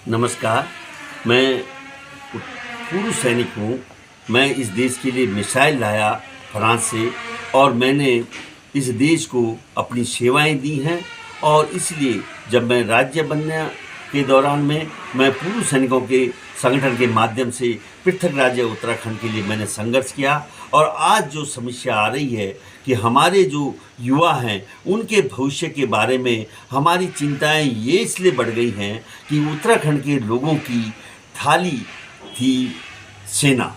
नमस्कार। मैं पूर्व सैनिक हूँ। मैं इस देश के लिए मिसाइल लाया फ्रांस से और मैंने इस देश को अपनी सेवाएं दी हैं और इसलिए जब मैं राज्य बनने के दौरान में मैं पूर्व सैनिकों के संगठन के माध्यम से पृथक राज्य उत्तराखंड के लिए मैंने संघर्ष किया। और आज जो समस्या आ रही है कि हमारे जो युवा हैं उनके भविष्य के बारे में हमारी चिंताएं ये इसलिए बढ़ गई हैं कि उत्तराखंड के लोगों की थाली थी सेना।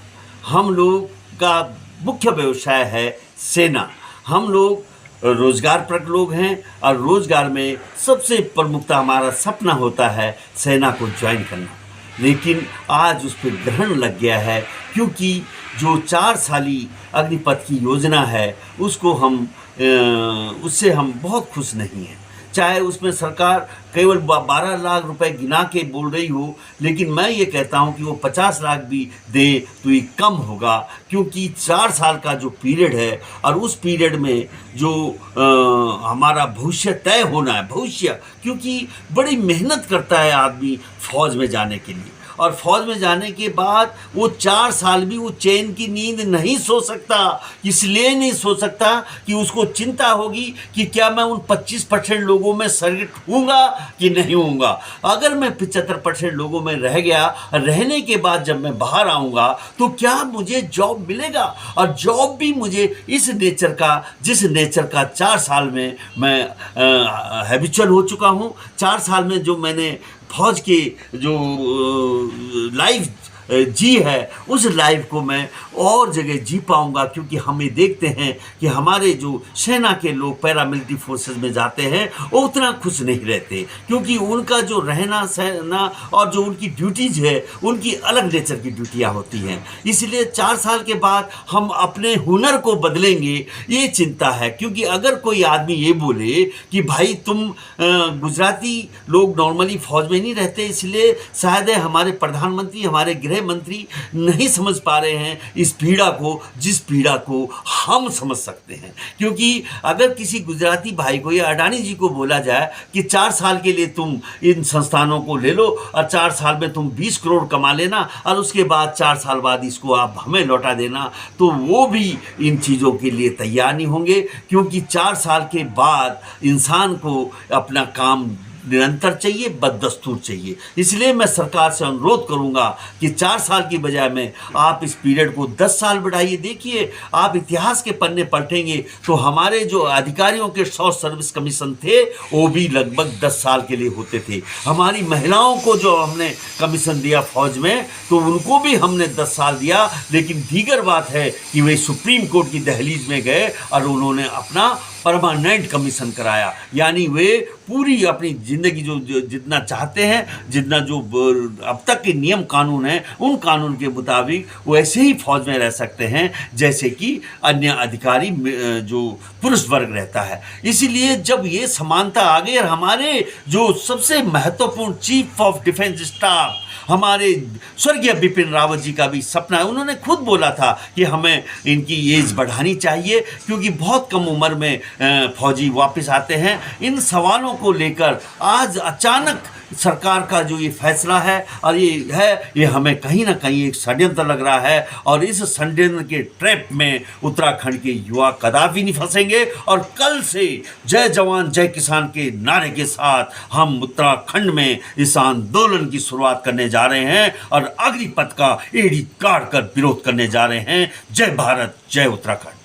हम लोग का मुख्य व्यवसाय है सेना। हम लोग रोजगारपरक लोग हैं और रोजगार में सबसे प्रमुखता हमारा सपना होता है सेना को ज्वाइन करना। लेकिन आज उस पर ग्रहण लग गया है क्योंकि जो 4 साली अग्निपथ की योजना है उससे हम बहुत खुश नहीं हैं। चाहे उसमें सरकार केवल 12 लाख रुपए गिना के बोल रही हो, लेकिन मैं ये कहता हूँ कि वो 50 लाख भी दे तो ये कम होगा, क्योंकि 4 साल का जो पीरियड है और उस पीरियड में जो हमारा भविष्य तय होना है, भविष्य क्योंकि बड़ी मेहनत करता है आदमी फौज में जाने के लिए, और फौज में जाने के बाद वो 4 साल भी वो चैन की नींद नहीं सो सकता। इसलिए नहीं सो सकता कि उसको चिंता होगी कि क्या मैं उन 25% लोगों में सेलेक्ट होऊंगा कि नहीं होऊंगा। अगर मैं 75% लोगों में रह गया, रहने के बाद जब मैं बाहर आऊँगा तो क्या मुझे जॉब मिलेगा, और जॉब भी मुझे इस नेचर का, जिस नेचर का 4 साल में मैं हैबिचुअल हो चुका हूँ। 4 साल में जो मैंने फौज की जो लाइफ जी है उस लाइफ को मैं और जगह जी पाऊंगा, क्योंकि हमें देखते हैं कि हमारे जो सेना के लोग पैरामिलिट्री फोर्सेस में जाते हैं वो उतना खुश नहीं रहते, क्योंकि उनका जो रहना सहना और जो उनकी ड्यूटीज है उनकी अलग नेचर की ड्यूटियां होती हैं। इसलिए 4 साल के बाद हम अपने हुनर को बदलेंगे ये चिंता है। क्योंकि अगर कोई आदमी ये बोले कि भाई तुम गुजराती लोग नॉर्मली फौज में नहीं रहते, इसलिए शायद हमारे प्रधानमंत्री, हमारे गृह मंत्री नहीं समझ पा रहे हैं इस पीड़ा को, जिस पीड़ा को हम समझ सकते हैं। क्योंकि अगर किसी गुजराती भाई को या अडानी जी को बोला जाए कि 4 साल के लिए तुम इन संस्थानों को ले लो और 4 साल में तुम 20 करोड़ कमा लेना और उसके बाद 4 साल बाद इसको आप हमें लौटा देना, तो वो भी इन चीज़ों के लिए तैयार नहीं होंगे। क्योंकि 4 साल के बाद इंसान को अपना काम निरंतर चाहिए, बददस्तूर चाहिए। इसलिए मैं सरकार से अनुरोध करूंगा कि 4 साल की बजाय में आप इस पीरियड को 10 साल बढ़ाइए। देखिए, आप इतिहास के पन्ने पलटेंगे तो हमारे जो अधिकारियों के 100 सर्विस कमीशन थे वो भी लगभग 10 साल के लिए होते थे। हमारी महिलाओं को जो हमने कमीशन दिया फौज में तो उनको भी हमने 10 साल दिया। लेकिन दीगर बात है कि वे सुप्रीम कोर्ट की दहलीज में गए और उन्होंने अपना परमानेंट कमीशन कराया, यानी वे पूरी अपनी ज़िंदगी जो जितना चाहते हैं, जितना जो अब तक के नियम कानून हैं उन कानून के मुताबिक वैसे ही फौज में रह सकते हैं जैसे कि अन्य अधिकारी जो पुरुष वर्ग रहता है। इसीलिए जब ये समानता आ गई और हमारे जो सबसे महत्वपूर्ण चीफ ऑफ डिफेंस स्टाफ हमारे स्वर्गीय बिपिन रावत जी का भी सपना है, उन्होंने खुद बोला था कि हमें इनकी एज बढ़ानी चाहिए क्योंकि बहुत कम उम्र में फौजी वापस आते हैं। इन सवालों को लेकर आज अचानक सरकार का जो ये फैसला है और ये हमें कहीं ना कहीं एक षड्यंत्र लग रहा है, और इस षड्यंत्र के ट्रैप में उत्तराखंड के युवा कदापि नहीं फंसेंगे। और कल से जय जवान जय किसान के नारे के साथ हम उत्तराखंड में इस आंदोलन की शुरुआत करने जा रहे हैं और अग्निपथ का एड़ी काट कर विरोध करने जा रहे हैं। जय भारत, जय उत्तराखंड।